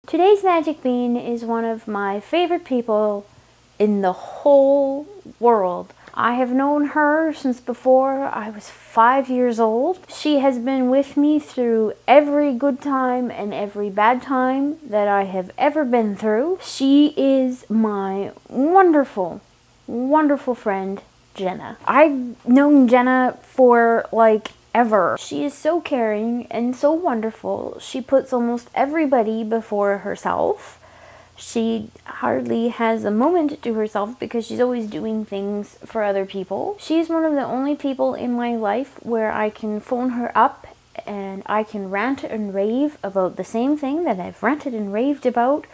Today's Magic Bean is one of my favorite people in the whole world. I have known her since before I was 5 years old. She has been with me through every good time and every bad time that I have ever been through. She is my wonderful, wonderful friend, Jenna. I've known Jenna for ever. She is so caring and so wonderful. She puts almost everybody before herself. She hardly has a moment to herself because she's always doing things for other people. She's one of the only people in my life where I can phone her up and I can rant and rave about the same thing that I've ranted and raved about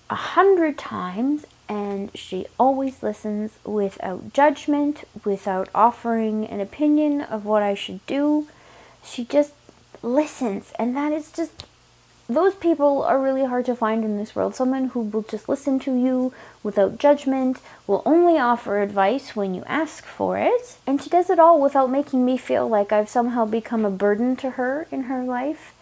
100 times, and she always listens without judgment, without offering an opinion of what I should do. She just listens, and that is just... those people are really hard to find in this world. Someone who will just listen to you without judgment, will only offer advice when you ask for it. And she does it all without making me feel like I've somehow become a burden to her in her life.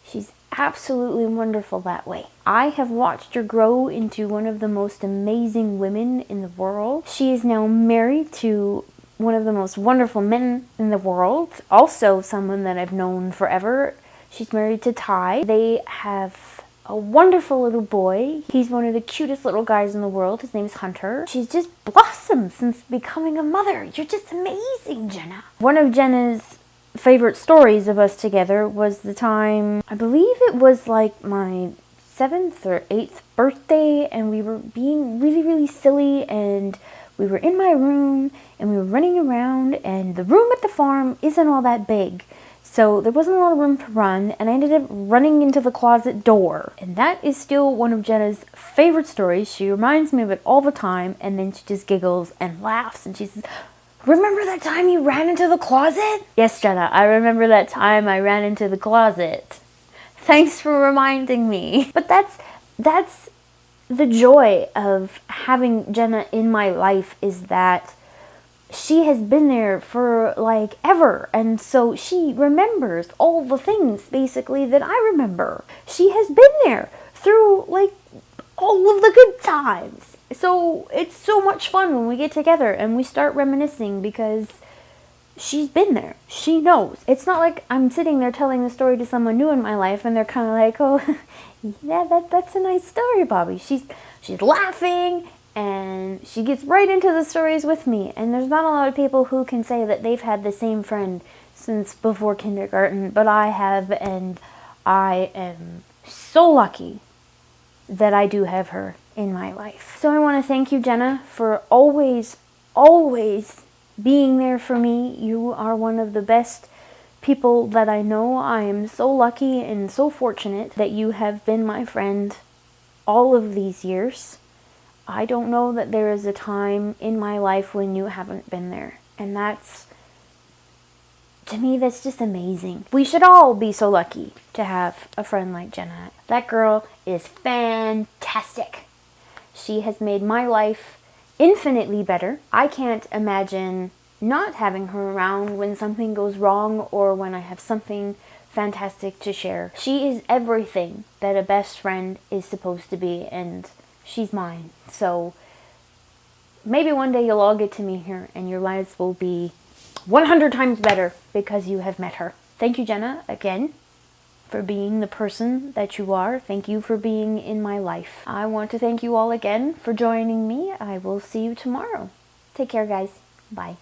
She's absolutely wonderful that way. I have watched her grow into one of the most amazing women in the world. She is now married to one of the most wonderful men in the world. Also someone that I've known forever. She's married to Ty. They have a wonderful little boy. He's one of the cutest little guys in the world. His name's Hunter. She's just blossomed since becoming a mother. You're just amazing, Jenna. One of Jenna's favorite stories of us together was the time, I believe it was like my 7th or 8th birthday, and we were being really, really silly, and we were in my room and we were running around, and the room at the farm isn't all that big. So there wasn't a lot of room to run, and I ended up running into the closet door. And that is still one of Jenna's favorite stories. She reminds me of it all the time, and then she just giggles and laughs, and she says, "Remember that time you ran into the closet?" Yes, Jenna, I remember that time I ran into the closet. Thanks for reminding me. But that's the joy of having Jenna in my life, is that she has been there for ever, and so she remembers all the things basically that I remember. She has been there through all of the good times. So it's so much fun when we get together and we start reminiscing because she's been there. She knows. It's not like I'm sitting there telling the story to someone new in my life and they're kind of like, "Oh, yeah, that's a nice story, Bobby." She's laughing, and she gets right into the stories with me. And there's not a lot of people who can say that they've had the same friend since before kindergarten, but I have, and I am so lucky that I do have her in my life. So I want to thank you, Jenna, for always, always being there for me. You are one of the best people that I know. I am so lucky and so fortunate that you have been my friend all of these years. I don't know that there is a time in my life when you haven't been there. And to me, that's just amazing. We should all be so lucky to have a friend like Jenna. That girl is fantastic. She has made my life infinitely better. I can't imagine not having her around when something goes wrong or when I have something fantastic to share. She is everything that a best friend is supposed to be, and she's mine. So maybe one day you'll all get to meet her and your lives will be 100 times better because you have met her. Thank you, Jenna, again, for being the person that you are. Thank you for being in my life. I want to thank you all again for joining me. I will see you tomorrow. Take care, guys. Bye.